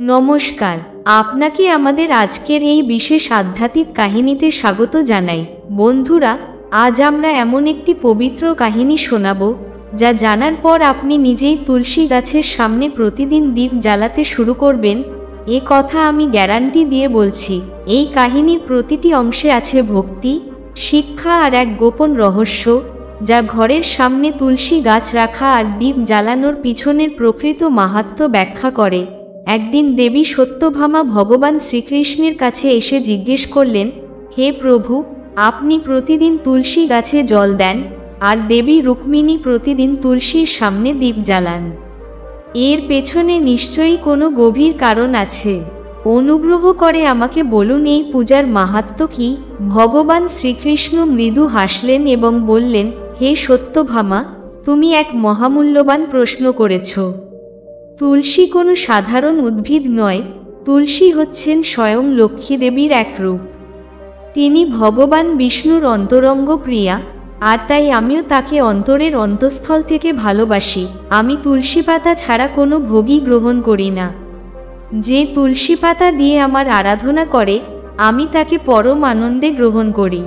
নমস্কার, আপনাকে আমাদের আজকের এই বিশেষ আধ্যাত্মিক কাহিনীতে স্বাগত জানাই। বন্ধুরা, আজ আমরা এমন একটি পবিত্র কাহিনী শোনাব যা জানার পর আপনি নিজেই তুলসী গাছের সামনে প্রতিদিন দীপ জ্বালাতে শুরু করবেন। এ কথা আমি গ্যারান্টি দিয়ে বলছি। এই কাহিনীর প্রতিটি অংশে আছে ভক্তি, শিক্ষা আর এক গোপন রহস্য, যা ঘরের সামনে তুলসী গাছ রাখা আর দীপ জ্বালানোর পিছনের প্রকৃত মাহাত্ম্য ব্যাখ্যা করে। একদিন দেবী সত্যভামা ভগবান শ্রীকৃষ্ণের কাছে এসে জিজ্ঞেস করলেন, হে প্রভু, আপনি প্রতিদিন তুলসী গাছে জল দেন, আর দেবী রুক্মিণী প্রতিদিন তুলসীর সামনে দীপ জ্বালান। এর পেছনে নিশ্চয়ই কোনো গভীর কারণ আছে। অনুগ্রহ করে আমাকে বলুন, এই পূজার মাহাত্ম্য কি? ভগবান শ্রীকৃষ্ণ মৃদু হাসলেন এবং বললেন, হে সত্যভামা, তুমি এক মহামূল্যবান প্রশ্ন করেছ। তুলসী কোনো সাধারণ উদ্ভিদ নয়। তুলসী হচ্ছেন স্বয়ং লক্ষ্মী দেবীর এক রূপ। তিনি ভগবান বিষ্ণুর অন্তরঙ্গ প্রিয়া, আর তাই আমিও তাকে অন্তরের অন্তঃস্থল থেকে ভালোবাসি। আমি তুলসী পাতা ছাড়া কোনো ভোগই গ্রহণ করি না। যে তুলসী পাতা দিয়ে আমার আরাধনা করে, আমি তাকে পরম আনন্দে গ্রহণ করি।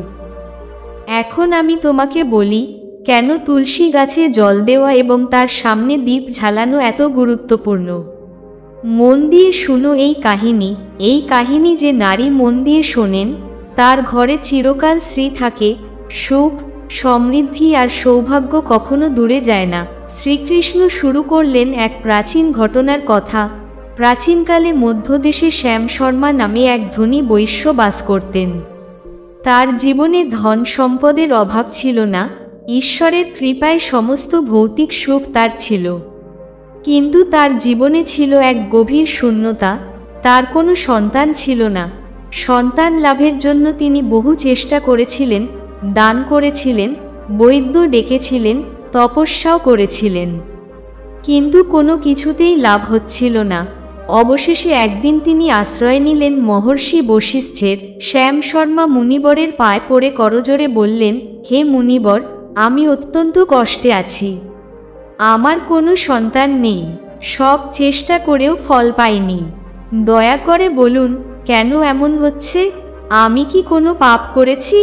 এখন আমি তোমাকে বলি, কেন তুলসী গাছে জল দেওয়া এবং তার সামনে দীপ জ্বালানো এত গুরুত্বপূর্ণ। মন দিয়ে শুনো এই কাহিনী যে নারী মন দিয়ে শোনেন, তার ঘরে চিরকাল শ্রী থাকে। সুখ, সমৃদ্ধি আর সৌভাগ্য কখনো দূরে যায় না। শ্রীকৃষ্ণ শুরু করলেন এক প্রাচীন ঘটনার কথা। প্রাচীনকালে মধ্যদেশে শ্যাম শর্মা নামে এক ধনী বৈশ্য বাস করতেন। তার জীবনে ধন সম্পদের অভাব ছিল না। ঈশ্বরের কৃপায় সমস্ত ভৌতিক সুখ তার ছিল। কিন্তু তার জীবনে ছিল এক গভীর শূন্যতা। তার কোনো সন্তান ছিল না। সন্তান লাভের জন্য তিনি বহু চেষ্টা করেছিলেন, দান করেছিলেন, বৈদ্য ডেকেছিলেন, তপস্যাও করেছিলেন, কিন্তু কোনো কিছুতেই লাভ হচ্ছিল না। অবশেষে একদিন তিনি আশ্রয় নিলেন মহর্ষি বশিষ্ঠের। শ্যাম শর্মা মুনিবরের পায়ে পড়ে করজোড়ে বললেন, হে মুনিবর, আমি অত্যন্ত কষ্টে আছি। আমার কোনো সন্তান নেই। সব চেষ্টা করেও ফল পাইনি। দয়া করে বলুন, কেন এমন হচ্ছে? আমি কি কোনো পাপ করেছি?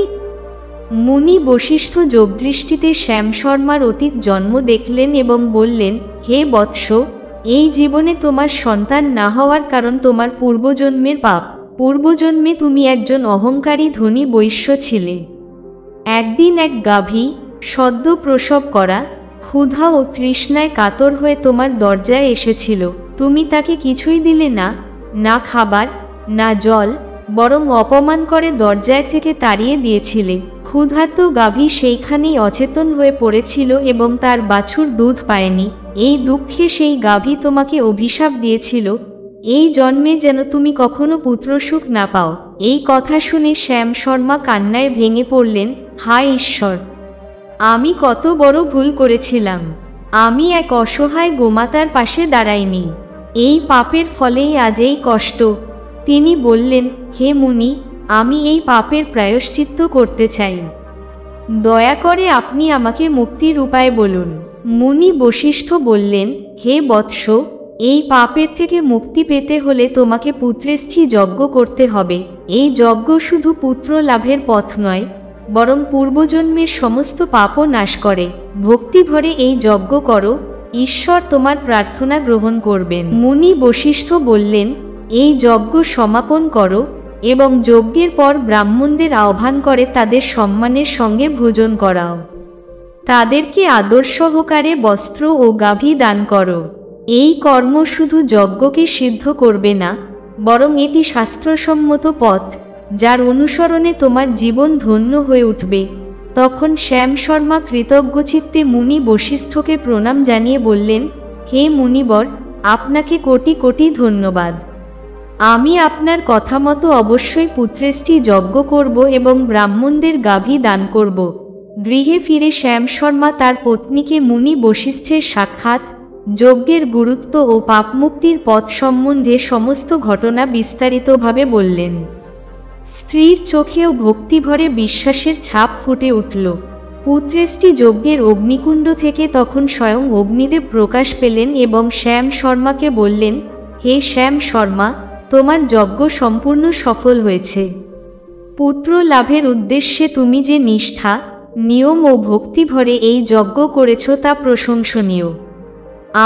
মুনি বশিষ্ঠ যোগদৃষ্টিতে শ্যাম শর্মার অতীত জন্ম দেখলেন এবং বললেন, হে বৎস, এই জীবনে তোমার সন্তান না হওয়ার কারণ তোমার পূর্বজন্মের পাপ। পূর্বজন্মে তুমি একজন অহংকারী ধনী বৈশ্য ছিলে। একদিন এক গাভী, সদ্য প্রসব করা, ক্ষুধা ও তৃষ্ণায় কাতর হয়ে তোমার দরজায় এসেছিল। তুমি তাকে কিছুই দিলে না, না খাবার, না জল, বরং অপমান করে দরজায় থেকে তাড়িয়ে দিয়েছিলে। ক্ষুধার্ত গাভী সেইখানেই অচেতন হয়ে পড়েছিল এবং তার বাছুর দুধ পায়নি। এই দুঃখে সেই গাভী তোমাকে অভিশাপ দিয়েছিল, এই জন্মে যেন তুমি কখনো পুত্রসুখ না পাও। এই কথা শুনে শ্যাম শর্মা কান্নায় ভেঙে পড়লেন, হায় ঈশ্বর, আমি কত বড় ভুল করেছিলাম। আমি এক অসহায় গোমাতার পাশে দাঁড়াইনি। এই পাপের ফলেই আজ এই কষ্ট। তিনি বললেন, হে মুনি, আমি এই পাপের প্রায়শ্চিত্ত করতে চাই। দয়া করে আপনি আমাকে মুক্তির উপায় বলুন। মুনি বশিষ্ঠ বললেন, হে বৎস, এই পাপের থেকে মুক্তি পেতে হলে তোমাকে পুত্রেষ্ঠি যজ্ঞ করতে হবে। এই যজ্ঞ শুধু পুত্র লাভের পথ নয়, বরং পূর্বজন্মের সমস্ত পাপও নাশ করে। ভক্তি ভরে এই যজ্ঞ করো, ঈশ্বর তোমার প্রার্থনা গ্রহণ করবেন। মুনি বশিষ্ঠ বললেন, এই যজ্ঞ সমাপন করো এবং যজ্ঞের পর ব্রাহ্মণদের আহ্বান করে তাদের সম্মানের সঙ্গে ভোজন করাও। তাদেরকে আদর সহকারে বস্ত্র ও গাভী দান করো। এই কর্ম শুধু যজ্ঞকে সিদ্ধ করবে না, বরং এটি শাস্ত্রসম্মত পথ, যার অনুসরণে তোমার জীবন ধন্য হয়ে উঠবে। তখন শ্যাম শর্মা কৃতজ্ঞচিত্তে মুনি বশিষ্ঠকে প্রণাম জানিয়ে বললেন, হে মুনিবর, আপনাকে কোটি কোটি ধন্যবাদ। আমি আপনার কথা মতো অবশ্যই পুত্রেষ্টি যজ্ঞ করব এবং ব্রাহ্মণদের গাভী দান করব। গৃহে ফিরে শ্যাম শর্মা তার পত্নীকে মুনি বশিষ্ঠের সাক্ষাৎ, যজ্ঞের গুরুত্ব ও পাপমুক্তির পথ সম্বন্ধে সমস্ত ঘটনা বিস্তারিতভাবে বললেন। স্ত্রীর চোখেও ভক্তিভরে বিশ্বাসের ছাপ ফুটে উঠল। পুত্রেষ্টি যজ্ঞের অগ্নিকুণ্ড থেকে তখন স্বয়ং অগ্নিদেব প্রকাশ পেলেন এবং শ্যাম শর্মাকে বললেন, হে শ্যাম শর্মা, তোমার যজ্ঞ সম্পূর্ণ সফল হয়েছে। পুত্র লাভের উদ্দেশ্যে তুমি যে নিষ্ঠা, নিয়ম ও ভক্তি ভরে এই যজ্ঞ করেছ তা প্রশংসনীয়।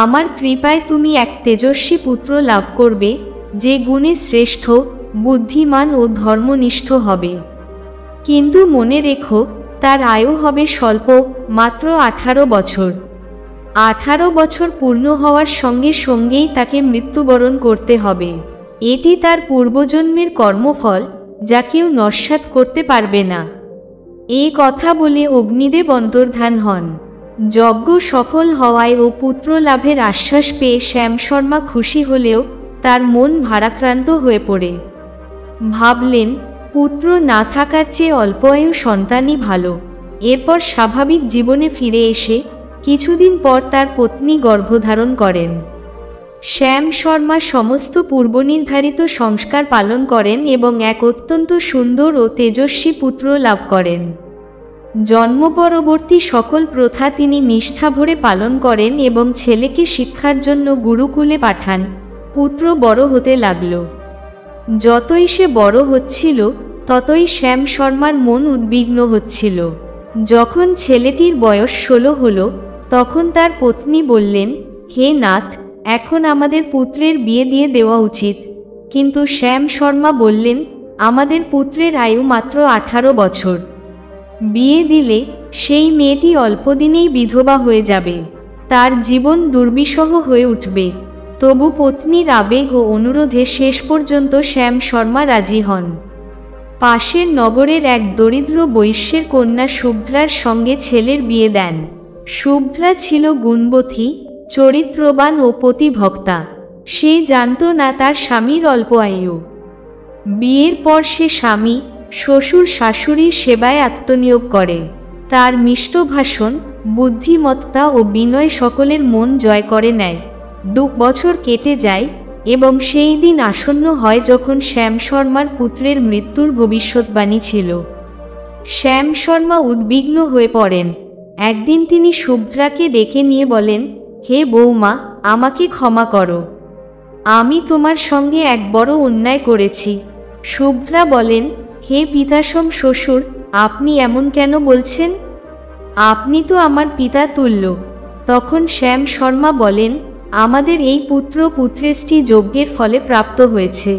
আমার কৃপায় তুমি এক তেজস্বী পুত্র লাভ করবে, যে গুণে শ্রেষ্ঠ, বুদ্ধিমান ও ধর্মনিষ্ঠ হবে। কিন্তু মনে রেখো, তার আয়ু হবে স্বল্প, মাত্র 18 বছর। 18 বছর পূর্ণ হওয়ার সঙ্গে সঙ্গেই তাকে মৃত্যুবরণ করতে হবে। এটি তার পূর্বজন্মের কর্মফল, যা কেউ নস্যাৎ করতে পারবে না। এই কথা বলে অগ্নিদেব অন্তর্ধান হন। যজ্ঞ সফল হওয়ায় ও পুত্র লাভের আশ্বাস পেয়ে শ্যাম শর্মা খুশি হলেও তার মন ভারাক্রান্ত হয়ে পড়ে। ভাবলেন, পুত্র না থাকার চেয়ে অল্প আয়ু সন্তানই ভালো। এরপর স্বাভাবিক জীবনে ফিরে এসে কিছুদিন পর তার পত্নী গর্ভধারণ করেন। শ্যাম শর্মা সমস্ত পূর্বনির্ধারিত সংস্কার পালন করেন এবং এক অত্যন্ত সুন্দর ও তেজস্বী পুত্র লাভ করেন। জন্ম পরবর্তী সকল প্রথা তিনি নিষ্ঠাভরে পালন করেন এবং ছেলেকে শিক্ষার জন্য গুরুকুলে পাঠান। পুত্র বড় হতে লাগল। যতই সে বড় হচ্ছিল, ততই শ্যাম শর্মার মন উদ্বিগ্ন হচ্ছিল। যখন ছেলেটির বয়স 16 হল, তখন তার পত্নী বললেন, হে নাথ, এখন আমাদের পুত্রের বিয়ে দিয়ে দেওয়া উচিত। কিন্তু শ্যাম শর্মা বললেন, আমাদের পুত্রের আয়ু মাত্র 18 বছর। বিয়ে দিলে সেই মেয়েটি অল্পদিনেই বিধবা হয়ে যাবে, তার জীবন দুর্বিষহ হয়ে উঠবে। তবু পত্নীর আবেগ ও অনুরোধে শেষ পর্যন্ত শ্যাম শর্মা রাজি হন। পাশের নগরের এক দরিদ্র বৈশ্যের কন্যা শুভ্রার সঙ্গে ছেলের বিয়ে দেন। শুভ্রা ছিল গুণবতী, চরিত্রবান ও পতিভক্তা। সে জানত না তার স্বামীর অল্প আয়ু। বিয়ের পর সে স্বামী, শ্বশুর, শাশুড়ির সেবায় আত্মনিয়োগ করে। তার মিষ্ট ভাষণ, বুদ্ধিমত্তা ও বিনয় সকলের মন জয় করে নেয়। 2 বছর কেটে যায় এবং সেই দিন আসন্ন হয় যখন শ্যাম শর্মার পুত্রের মৃত্যুর ভবিষ্যৎবাণী ছিল। শ্যাম শর্মা উদ্বিগ্ন হয়ে পড়েন। একদিন তিনি শুভ্রাকে ডেকে নিয়ে বলেন, হে বৌমা, আমাকে ক্ষমা করো। আমি তোমার সঙ্গে এক বড় অন্যায় করেছি। শুভ্রা বলেন, হে পিতাসম শ্বশুর, আপনি এমন কেন বলছেন? আপনি তো আমার পিতা তুল্য। তখন শ্যাম শর্মা বলেন, আমাদের এই পুত্র পুত্রেষ্টি যজ্ঞের ফলে প্রাপ্ত হয়েছে।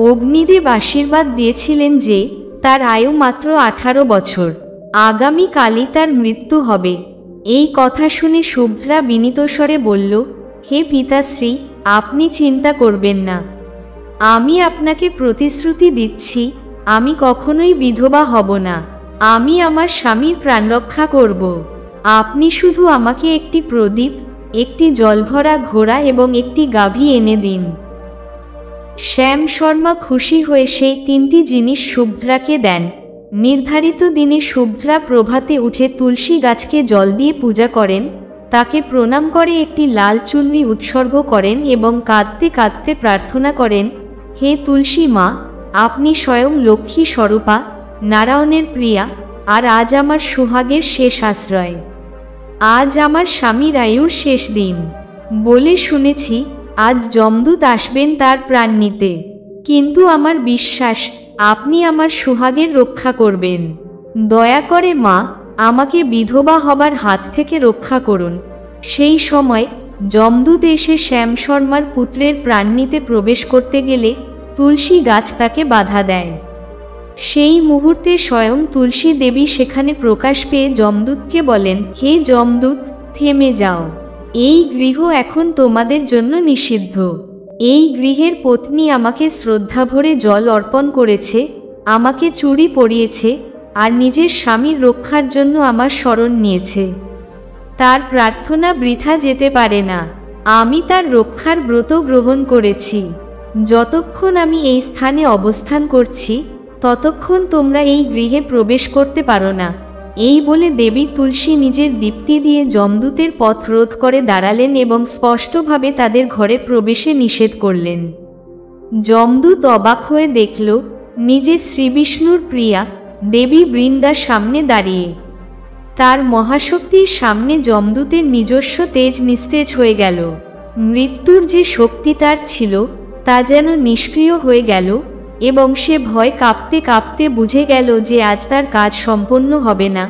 অগ্নিদেব আশীর্বাদ দিয়েছিলেন যে তার আয়ু মাত্র 18 বছর। আগামীকালই তার মৃত্যু হবে। এই কথা শুনে শুভ্রা বিনীত স্বরে বলল, হে পিতাশ্রী, আপনি চিন্তা করবেন না। আমি আপনাকে প্রতিশ্রুতি দিচ্ছি, আমি কখনোই বিধবা হব না। আমি আমার স্বামীর প্রাণরক্ষা করব। আপনি শুধু আমাকে একটি প্রদীপ, একটি জলভরা ঘোড়া এবং একটি গাভী এনে দিন। শ্যাম শর্মা খুশি হয়ে সেই 3টি জিনিস শুভ্রাকে দেন। নির্ধারিত দিনে শুভ্রা প্রভাতে উঠে তুলসী গাছকে জল দিয়ে পূজা করেন, তাকে প্রণাম করে একটি লাল চুনরি উৎসর্গ করেন এবং কাঁদতে কাঁদতে প্রার্থনা করেন, হে তুলসী মা, আপনি স্বয়ং লক্ষ্মী স্বরূপা, নারায়ণের প্রিয়া, আর আজ আমার সোহাগের শেষ আশ্রয়। আজ আমার স্বামীর আয়ুর শেষ দিন। বলে শুনেছি আজ যমদূত আসবেন তার প্রাণ নিতে, কিন্তু আমার বিশ্বাস আপনি আমার সোহাগের রক্ষা করবেন। দয়া করে মা, আমাকে বিধবা হবার হাত থেকে রক্ষা করুন। সেই সময় যমদূত এসে শ্যাম শর্মার পুত্রের প্রাণ নিতে প্রবেশ করতে গেলে তুলসী গাছ তাকে বাধা দেয়। সেই মুহূর্তে স্বয়ং তুলসী দেবী সেখানে প্রকাশ পেয়ে যমদূতকে বলেন, হে যমদূত, থেমে যাও। এই গৃহ এখন তোমাদের জন্য নিষিদ্ধ। এই গৃহের পত্নী আমাকে শ্রদ্ধাভরে জল অর্পণ করেছে, আমাকে চুড়ি পরিয়েছে, আর নিজের স্বামীর রক্ষার জন্য আমার শরণ নিয়েছে। তার প্রার্থনা বৃথা যেতে পারে না। আমি তার রক্ষার ব্রত গ্রহণ করেছি। যতক্ষণ আমি এই স্থানে অবস্থান করছি, ততক্ষণ তোমরা এই গৃহে প্রবেশ করতে পারো না। এই বলে দেবী তুলসী নিজের দীপ্তি দিয়ে যমদূতের পথ রোধ করে দাঁড়ালেন এবং স্পষ্টভাবে তাদের ঘরে প্রবেশে নিষেধ করলেন। যমদূত অবাক হয়ে দেখল, নিজে শ্রীবিষ্ণুর প্রিয়া দেবী বৃন্দার সামনে দাঁড়িয়ে। তার মহাশক্তির সামনে যমদূতের নিজস্ব তেজ নিস্তেজ হয়ে গেল। মৃত্যুর যে শক্তি তার ছিল তা যেন নিষ্ক্রিয় হয়ে গেল এবং সে ভয় কাঁপতে কাঁপতে বুঝে গেল যে আজ তার কাজ সম্পন্ন হবে না।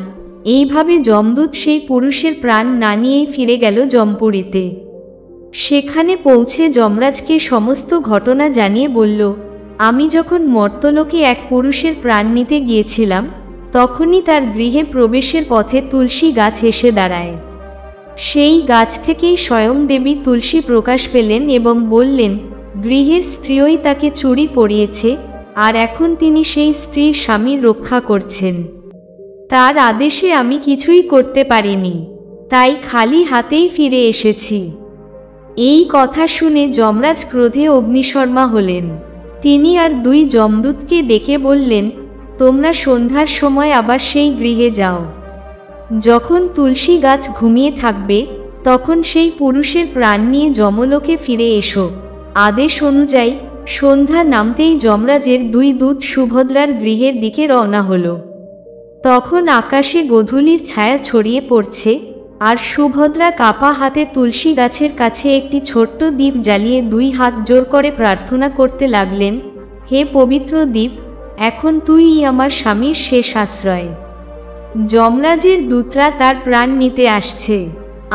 এইভাবে যমদূত সেই পুরুষের প্রাণ না নিয়েই ফিরে গেল যমপুরীতে। সেখানে পৌঁছে যমরাজকে সমস্ত ঘটনা জানিয়ে বলল, আমি যখন মর্তলোকে এক পুরুষের প্রাণ নিতে গিয়েছিলাম তখনই তার গৃহে প্রবেশের পথে তুলসী গাছ এসে দাঁড়ায়। সেই গাছ থেকেই স্বয়ং দেবী তুলসী প্রকাশ পেলেন এবং বললেন, গৃহের স্ত্রীই তাকে চুড়ি পরিয়েছে আর এখন তিনি সেই স্ত্রীর স্বামীর রক্ষা করছেন। তার আদেশে আমি কিছুই করতে পারিনি, তাই খালি হাতেই ফিরে এসেছি। এই কথা শুনে যমরাজ ক্রোধে অগ্নিশর্মা হলেন। তিনি আর দুই যমদূতকে ডেকে বললেন, তোমরা সন্ধ্যার সময় আবার সেই গৃহে যাও। যখন তুলসী গাছ ঘুমিয়ে থাকবে তখন সেই পুরুষের প্রাণ নিয়ে যমলোকে ফিরে এসো। আদেশ অনুযায়ী সন্ধ্যা নামতেই যমরাজের দুই দূত সুভদ্রার গৃহের দিকে রওনা হল। তখন আকাশে গোধূলির ছায়া ছড়িয়ে পড়ছে আর সুভদ্রা কাপা হাতে তুলসী গাছের কাছে একটি ছোট্ট দ্বীপ জ্বালিয়ে দুই হাত জোর করে প্রার্থনা করতে লাগলেন, হে পবিত্র দ্বীপ, এখন তুই আমার স্বামীর শেষ আশ্রয়। যমরাজের দূতরা তার প্রাণ নিতে আসছে।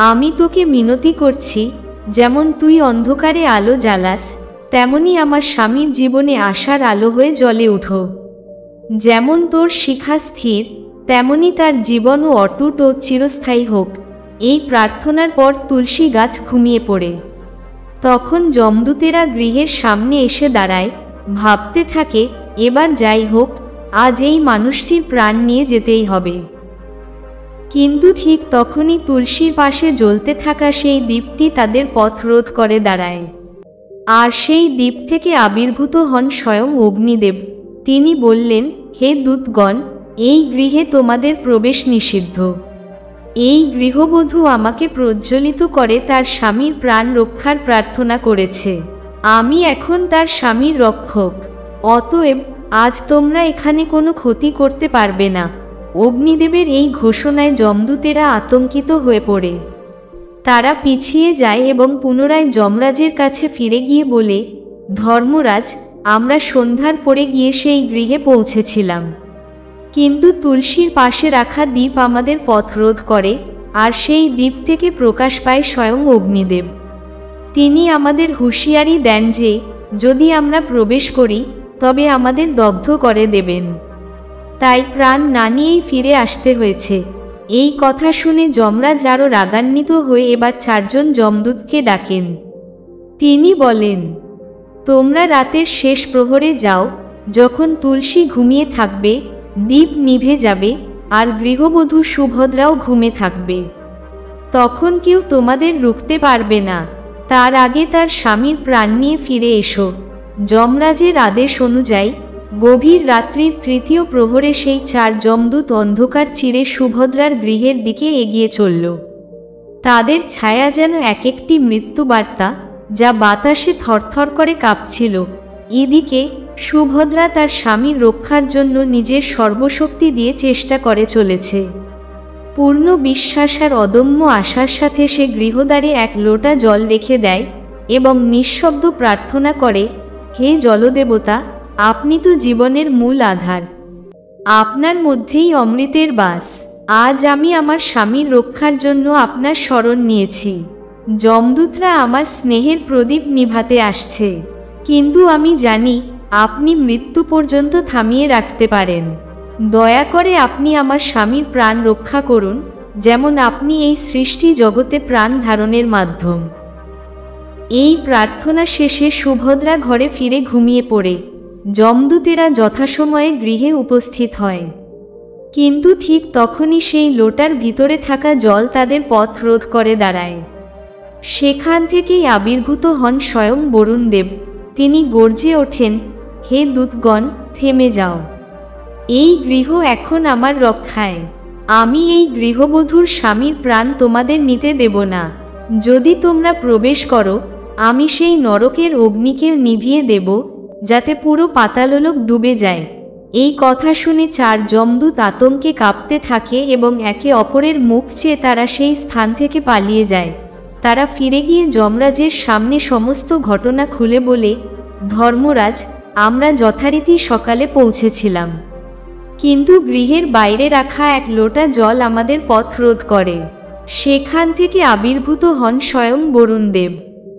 আমি তোকে মিনতি করছি, যেমন তুই অন্ধকারে আলো জ্বালাস তেমনি আমার স্বামীর জীবনে আশার আলো হয়ে জ্বলে উঠো। যেমন তোর শিখা স্থির তেমনি তার জীবনও অটুট ও চিরস্থায়ী হোক। এই প্রার্থনার পর তুলসী গাছ ঘুমিয়ে পড়ে। তখন যমদূতেরা গৃহের সামনে এসে দাঁড়ায়, ভাবতে থাকে, এবার যাই হোক, আজ এই মানুষটির প্রাণ নিয়ে যেতেই হবে। কিন্তু ঠিক তখনই তুলসীর পাশে জ্বলতে থাকা সেই দ্বীপটি তাদের পথ রোধ করে দাঁড়ায়। আর সেই দ্বীপ থেকে আবির্ভূত হন স্বয়ং অগ্নিদেব। তিনি বললেন, হে দূতগণ, এই গৃহে তোমাদের প্রবেশ নিষিদ্ধ। এই গৃহবধূ আমাকে প্রজ্বলিত করে তার স্বামীর প্রাণ রক্ষার প্রার্থনা করেছে। আমি এখন তার স্বামীর রক্ষক, অতএব আজ তোমরা এখানে কোনো ক্ষতি করতে পারবে না। অগ্নিদেবের এই ঘোষণায় যমদূতেরা আতঙ্কিত হয়ে পড়ে। তারা পিছিয়ে যায় এবং পুনরায় যমরাজের কাছে ফিরে গিয়ে বলে, ধর্মরাজ, আমরা সন্ধ্যার পরে গিয়ে সেই গৃহে পৌঁছেছিলাম, কিন্তু তুলসীর পাশে রাখা দ্বীপ আমাদের পথ রোধ করে আর সেই দ্বীপ থেকে প্রকাশ পায় স্বয়ং অগ্নিদেব। তিনি আমাদের হুঁশিয়ারি দেন যে যদি আমরা প্রবেশ করি তবে আমাদের দগ্ধ করে দেবেন। তাই প্রাণ না নিয়েই ফিরে আসতে হয়েছে। এই কথা শুনে যমরাজ আরও রাগান্বিত হয়ে এবার চারজন যমদূতকে ডাকেন। তিনি বলেন, তোমরা রাতের শেষ প্রহরে যাও, যখন তুলসী ঘুমিয়ে থাকবে, দ্বীপ নিভে যাবে আর গৃহবধূ সুভদ্রাও ঘুমে থাকবে। তখন কেউ তোমাদের রুখতে পারবে না। তার আগে তার স্বামীর প্রাণ নিয়ে ফিরে এসো। যমরাজের আদেশ অনুযায়ী গভীর রাত্রির তৃতীয় প্রহরে সেই চার যমদূত অন্ধকার চিরে সুভদ্রার গৃহের দিকে এগিয়ে চলল। তাদের ছায়া যেন এক একটি মৃত্যুবার্তা, যা বাতাসে থরথর করে কাঁপছিল। এদিকে সুভদ্রা তার স্বামীর রক্ষার জন্য নিজের সর্বশক্তি দিয়ে চেষ্টা করে চলেছে। পূর্ণ বিশ্বাস আর অদম্য আশার সাথে সে গৃহদ্বারে এক লোটা জল রেখে দেয় এবং নিঃশব্দ প্রার্থনা করে, হে জলদেবতা, আপনি তো জীবনের মূল আধার, আপনার মধ্যেই অমৃতের বাস। আজ আমি আমার স্বামীর রক্ষার জন্য আপনার শরণ নিয়েছি। যমদূতরা আমার স্নেহের প্রদীপ নিভাতে আসছে, কিন্তু আমি জানি আপনি মৃত্যু পর্যন্ত থামিয়ে রাখতে পারেন। দয়া করে আপনি আমার স্বামীর প্রাণ রক্ষা করুন, যেমন আপনি এই সৃষ্টি জগতে প্রাণ ধারণের মাধ্যম। এই প্রার্থনা শেষে সুভদ্রা ঘরে ফিরে ঘুমিয়ে পড়ে। যমদূতেরা যথাসময়ে গৃহে উপস্থিত হয়, কিন্তু ঠিক তখনই সেই লোটার ভিতরে থাকা জল তাদের পথ রোধ করে দাঁড়ায়। সেখান থেকেই আবির্ভূত হন স্বয়ং বরুণদেব। তিনি গর্জে ওঠেন, হে দূতগণ, থেমে যাও। এই গৃহ এখন আমার রক্ষায়। আমি এই গৃহবধূর স্বামীর প্রাণ তোমাদের নিতে দেব না। যদি তোমরা প্রবেশ করো, আমি সেই নরকের অগ্নিকে নিভিয়ে দেব, যাতে পুরো পাতাললোক ডুবে যায়। এই কথা শুনে চার যমদূত আতঙ্কে কাঁপতে থাকে এবং একে অপরের মুখ চেয়ে তারা সেই স্থান থেকে পালিয়ে যায়। তারা ফিরে গিয়ে যমরাজের সামনে সমস্ত ঘটনা খুলে বলে, ধর্মরাজ, আমরা যথারীতি সকালে পৌঁছেছিলাম, কিন্তু গৃহের বাইরে রাখা এক লোটা জল আমাদের পথ রোধ করে। সেখান থেকে আবির্ভূত হন স্বয়ং বরুণদেব।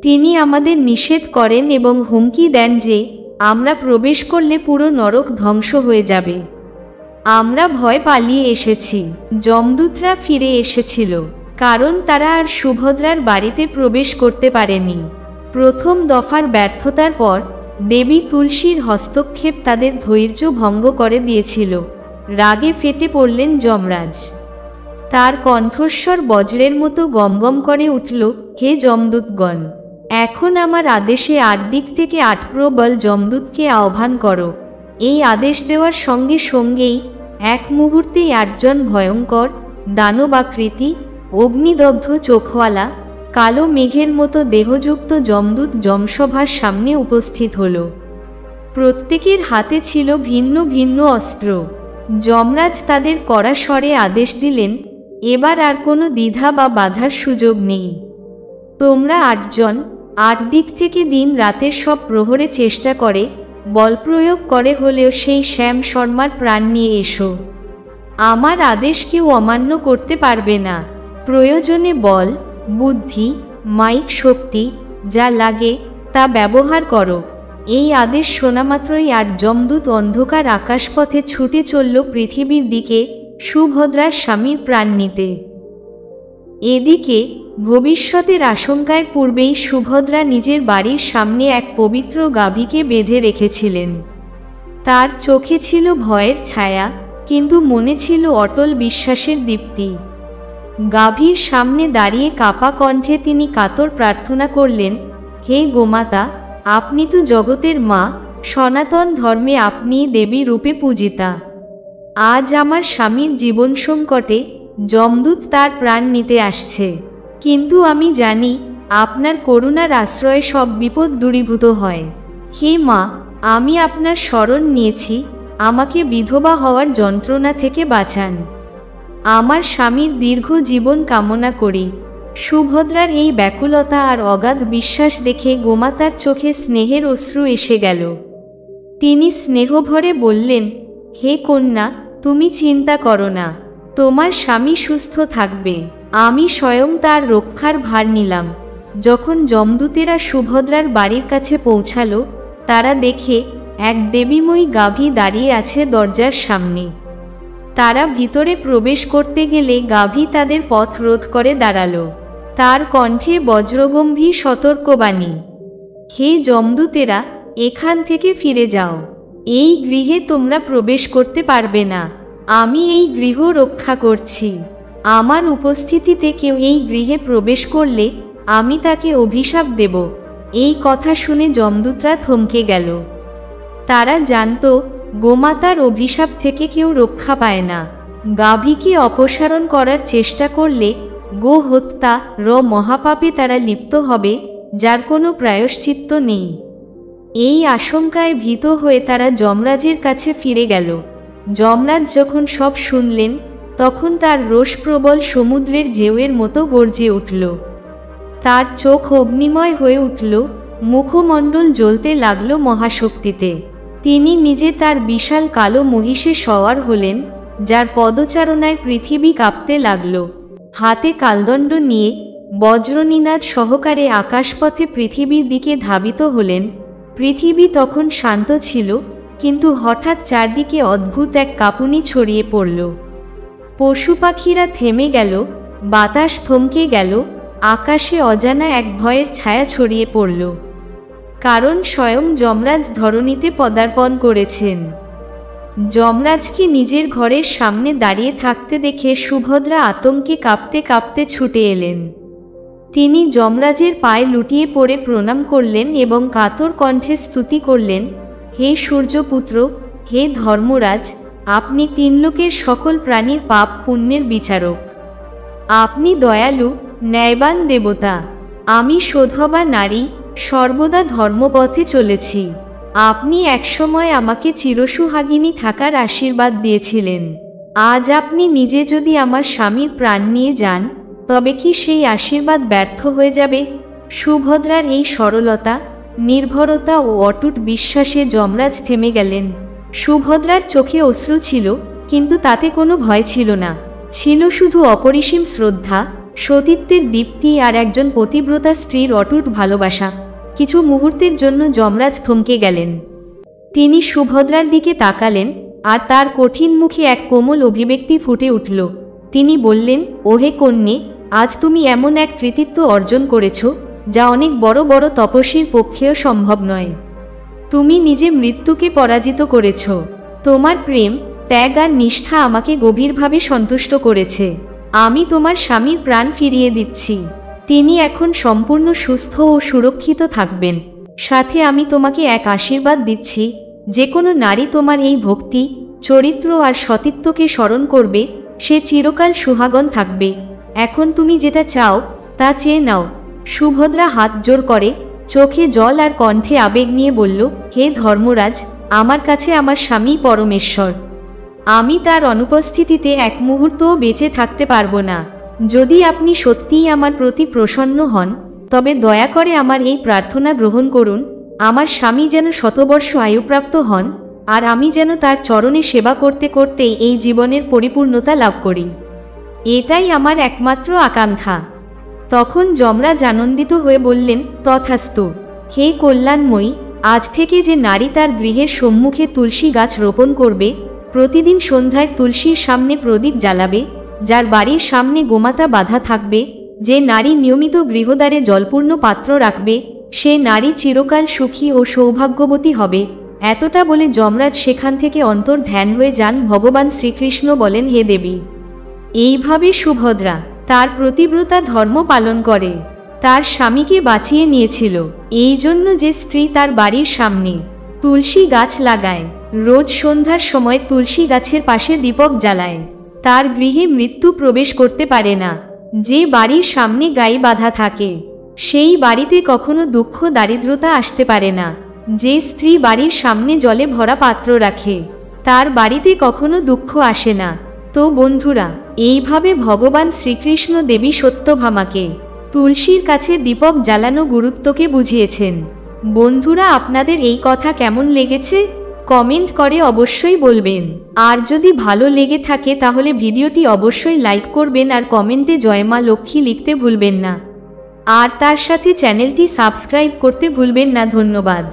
তিনি আমাদের নিষেধ করেন এবং হুমকি দেন যে আমরা প্রবেশ করলে পুরো নরক ধ্বংস হয়ে যাবে। আমরা ভয় পালিয়ে এসেছি। যমদূতরা ফিরে এসেছিল, কারণ তারা আর সুভদ্রার বাড়িতে প্রবেশ করতে পারেনি। প্রথম দফার ব্যর্থতার পর দেবী তুলসীর হস্তক্ষেপ তাদের ধৈর্য ভঙ্গ করে দিয়েছিল। রাগে ফেটে পড়লেন যমরাজ। তার কণ্ঠস্বর বজ্রের মতো গমগম করে উঠল, হে যমদূতগণ, এখন আমার আদেশে 8 দিক থেকে 8 প্রবল যমদূতকে আহ্বান করো। এই আদেশ দেওয়ার সঙ্গে সঙ্গেই এক মুহূর্তেই 8 জন ভয়ঙ্কর দানবাকৃতি অগ্নিদগ্ধ চোখওয়ালা কালো মেঘের মতো দেহযুক্ত যমদূত যমসভার সামনে উপস্থিত হল। প্রত্যেকের হাতে ছিল ভিন্ন ভিন্ন অস্ত্র। যমরাজ তাদের কড়া স্বরে আদেশ দিলেন, এবার আর কোনো দ্বিধা বা বাধার সুযোগ নেই। তোমরা 8 জন 8 দিক থেকে দিন রাতের সব প্রহরে চেষ্টা করে বলপ্রয়োগ করে হলেও সেই শ্যাম শর্মার প্রাণ নিয়ে এসো। আমার আদেশ কেউ অমান্য করতে পারবে না। প্রয়োজনে বল, বুদ্ধি, মাইক শক্তি যা লাগে তা ব্যবহার করো। এই আদেশ শোনামাত্রই 8 যমদূত অন্ধকার আকাশপথে ছুটে চলল পৃথিবীর দিকে সুভদ্রার স্বামীর প্রাণ নিতে। এদিকে ভবিষ্যতের আশঙ্কায় পূর্বেই সুভদ্রা নিজের বাড়ির সামনে এক পবিত্র গাভীকে বেঁধে রেখেছিলেন। তার চোখে ছিল ভয়ের ছায়া, কিন্তু মনে ছিল অটল বিশ্বাসের দীপ্তি। গাভীর সামনে দাঁড়িয়ে কাপা কণ্ঠে তিনি কাতর প্রার্থনা করলেন, হে গোমাতা, আপনি তো জগতের মা, সনাতন ধর্মে আপনি দেবী রূপে পূজিতা। আজ আমার স্বামীর জীবন সংকটে যমদূত তার প্রাণ নিতে আসছে, কিন্তু আমি জানি আপনার করুণার আশ্রয়ে সব বিপদ দূরীভূত হয়। হে মা, আমি আপনার শরণ নিয়েছি, আমাকে বিধবা হওয়ার যন্ত্রণা থেকে বাঁচান। আমার স্বামীর দীর্ঘ জীবন কামনা করি। সুভদ্রার এই ব্যাকুলতা আর অগাধ বিশ্বাস দেখে গোমাতার চোখে স্নেহের অশ্রু এসে গেল। তিনি স্নেহভরে বললেন, হে কন্যা, তুমি চিন্তা করো না, তোমার স্বামী সুস্থ থাকবে। আমি স্বয়ং তার রক্ষার ভার নিলাম। যখন যমদূতেরা সুভদ্রার বাড়ির কাছে পৌঁছালো, তারা দেখে এক দেবীময়ী গাভী দাঁড়িয়ে আছে দরজার সামনে। তারা ভিতরে প্রবেশ করতে গেলে গাভী তাদের পথ রোধ করে দাঁড়ালো। তার কণ্ঠে বজ্রগম্ভীর সতর্কবাণী, হে যমদূতেরা, এখান থেকে ফিরে যাও। এই গৃহে তোমরা প্রবেশ করতে পারবে না। আমি এই গৃহ রক্ষা করছি। আমার উপস্থিতিতে কেউ এই গৃহে প্রবেশ করলে আমি তাকে অভিশাপ দেব। এই কথা শুনে যমদূতরা থমকে গেল। তারা জানত গোমাতার অভিশাপ থেকে কেউ রক্ষা পায় না। গাভীকে অপসারণ করার চেষ্টা করলে গো হত্যা মহাপাপে তারা লিপ্ত হবে, যার কোনো প্রায়শ্চিত্ত নেই। এই আশঙ্কায় ভীত হয়ে তারা যমরাজের কাছে ফিরে গেল। যমরাজ যখন সব শুনলেন, তখন তার রোষপ্রবল সমুদ্রের ঢেউয়ের মতো গর্জে উঠল। তার চোখ অগ্নিময় হয়ে উঠল, মুখমণ্ডল জ্বলতে লাগল মহাশক্তিতে। তিনি নিজে তার বিশাল কালো মহিষে সওয়ার হলেন, যার পদচারণায় পৃথিবী কাঁপতে লাগল। হাতে কালদণ্ড নিয়ে বজ্রনিনাদ সহকারে আকাশপথে পৃথিবীর দিকে ধাবিত হলেন। পৃথিবী তখন শান্ত ছিল, কিন্তু হঠাৎ চারদিকে অদ্ভুত এক কাঁপুনি ছড়িয়ে পড়ল। পশু পাখিরা থেমে গেল, বাতাস থমকে গেল, আকাশে অজানা এক ভয়ের ছায়া ছড়িয়ে পড়ল। কারণ স্বয়ং যমরাজ ধরণীতে পদার্পণ করেছেন। যমরাজকে নিজের ঘরের সামনে দাঁড়িয়ে থাকতে দেখে সুভদ্রা আতঙ্কে কাঁপতে কাঁপতে ছুটে এলেন। তিনি যমরাজের পায়ে লুটিয়ে পড়ে প্রণাম করলেন এবং কাতর কণ্ঠে স্তুতি করলেন, হে সূর্যপুত্র, হে ধর্মরাজ, আপনি 3 লোকের সকল প্রাণীর পাপ পুণ্যের বিচারক। আপনি দয়ালু, ন্যায়বান দেবতা। আমি সধবা নারী, সর্বদা ধর্মপথে চলেছি। আপনি একসময় আমাকে চিরসুহাগিনী থাকার আশীর্বাদ দিয়েছিলেন। আজ আপনি নিজে যদি আমার স্বামীর প্রাণ নিয়ে যান, তবে কি সেই আশীর্বাদ ব্যর্থ হয়ে যাবে? সুভদ্রার এই সরলতা, নির্ভরতা ও অটুট বিশ্বাসে যমরাজ থেমে গেলেন। সুভদ্রার চোখে অশ্রু ছিল, কিন্তু তাতে কোনো ভয় ছিল না। ছিল শুধু অপরিসীম শ্রদ্ধা, সতীত্বের দীপ্তি আর একজন পতিব্রতা স্ত্রীর অটুট ভালোবাসা। কিছু মুহূর্তের জন্য যমরাজ থমকে গেলেন। তিনি সুভদ্রার দিকে তাকালেন, আর তার কঠিন মুখে এক কোমল অভিব্যক্তি ফুটে উঠল। তিনি বললেন, ওহে কন্যে, আজ তুমি এমন এক কৃতিত্ব অর্জন করেছ যা অনেক বড় বড় তপস্বীর পক্ষেও সম্ভব নয়। তুমি নিজে মৃত্যুকে পরাজিত করেছ। তোমার প্রেম, ত্যাগ আর নিষ্ঠা আমাকে গভীরভাবে সন্তুষ্ট করেছে। আমি তোমার স্বামীর প্রাণ ফিরিয়ে দিচ্ছি। তিনি এখন সম্পূর্ণ সুস্থ ও সুরক্ষিত থাকবেন। সাথে আমি তোমাকে এক আশীর্বাদ দিচ্ছি, যে কোনো নারী তোমার এই ভক্তি, চরিত্র আর সতীত্বকে স্মরণ করবে, সে চিরকাল সুহাগন থাকবে। এখন তুমি যেটা চাও তা চেয়ে নাও। সুভদ্রা হাত জোর করে, চোখে জল আর কণ্ঠে আবেগ নিয়ে বলল, হে ধর্মরাজ, আমার কাছে আমার স্বামী পরমেশ্বর। আমি তার অনুপস্থিতিতে এক মুহূর্তও বেঁচে থাকতে পারবো না। যদি আপনি সত্যিই আমার প্রতি প্রসন্ন হন, তবে দয়া করে আমার এই প্রার্থনা গ্রহণ করুন, আমার স্বামী যেন শতবর্ষ আয়ুপ্রাপ্ত হন, আর আমি যেন তার চরণে সেবা করতে করতে এই জীবনের পরিপূর্ণতা লাভ করি। এটাই আমার একমাত্র আকাঙ্ক্ষা। তখন যমরাজ আনন্দিত হয়ে বললেন, তথাস্তু। হে কল্যাণময়ী, আজ থেকে যে নারী তার গৃহের সম্মুখে তুলসী গাছ রোপণ করবে, প্রতিদিন সন্ধ্যায় তুলসীর সামনে প্রদীপ জ্বালাবে, যার বাড়ির সামনে গোমাতা বাঁধা থাকবে, যে নারী নিয়মিত গৃহদ্বারে জলপূর্ণ পাত্র রাখবে, সে নারী চিরকাল সুখী ও সৌভাগ্যবতী হবে। এতটা বলে যমরাজ সেখান থেকে অন্তর ধ্যান হয়ে যান। ভগবান শ্রীকৃষ্ণ বলেন, হে দেবী। এইভাবে সুভদ্রা তার প্রতিব্রতা ধর্ম পালন করে। তার স্বামীকে বাঁচিয়ে নিয়েছিল। এই জন্য যে স্ত্রী তার বাড়ির সামনে তুলসী গাছ লাগায়, রোজ সন্ধ্যার সময় তুলসী গাছের পাশে দীপক জ্বালায়, তার গৃহে মৃত্যু প্রবেশ করতে পারে না। যে বাড়ির সামনে গাই বাঁধা থাকে, সেই বাড়িতে কখনো দুঃখ দারিদ্রতা আসতে পারে না। যে স্ত্রী বাড়ির সামনে জলে ভরা পাত্র রাখে, তার বাড়িতে কখনো দুঃখ আসে না। তো বন্ধুরা, এইভাবে ভগবান শ্রীকৃষ্ণ দেবী সত্যভামাকে তুলসীর কাছে দীপক জ্বালানো গুরুত্বকে বুঝিয়েছেন। বন্ধুরা, আপনাদের এই কথা কেমন লেগেছে কমেন্ট করে অবশ্যই বলবেন। আর যদি ভালো লেগে থাকে তাহলে ভিডিওটি অবশ্যই লাইক করবেন আর কমেন্টে জয় মা লক্ষ্মী লিখতে ভুলবেন না। আর তার সাথে চ্যানেলটি সাবস্ক্রাইব করতে ভুলবেন না। ধন্যবাদ।